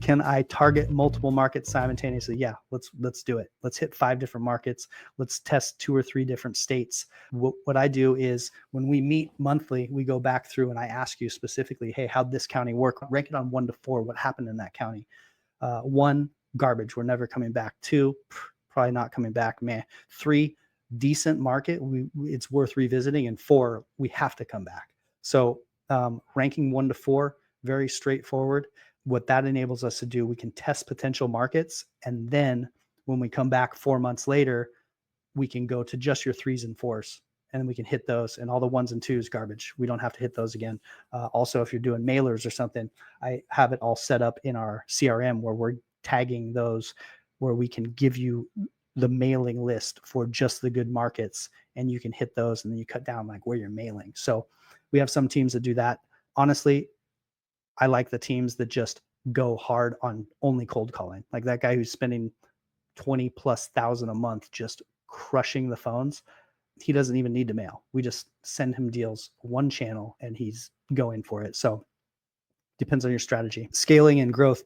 Can I target multiple markets simultaneously? Yeah, let's do it. Let's hit 5 different markets. Let's test 2 or 3 different states. What I do is when we meet monthly, we go back through and I ask you specifically, hey, how'd this county work? Rank it on 1 to 4. What happened in that county? 1, garbage. We're never coming back. 2, probably not coming back. Man. 3, decent market. It's worth revisiting. And 4, we have to come back. So ranking 1 to 4, very straightforward. What that enables us to do, we can test potential markets. And then when we come back 4 months later, we can go to just your 3s and 4s. And then we can hit those, and all the 1s and 2s garbage. We don't have to hit those again. Also, if you're doing mailers or something, I have it all set up in our CRM where we're tagging those, where we can give you the mailing list for just the good markets, and you can hit those, and then you cut down like where you're mailing. So we have some teams that do that. Honestly, I like the teams that just go hard on only cold calling. Like that guy who's spending 20,000+ a month just crushing the phones. He doesn't even need to mail. We just send him deals, one channel, and he's going for it. So depends on your strategy. Scaling and growth.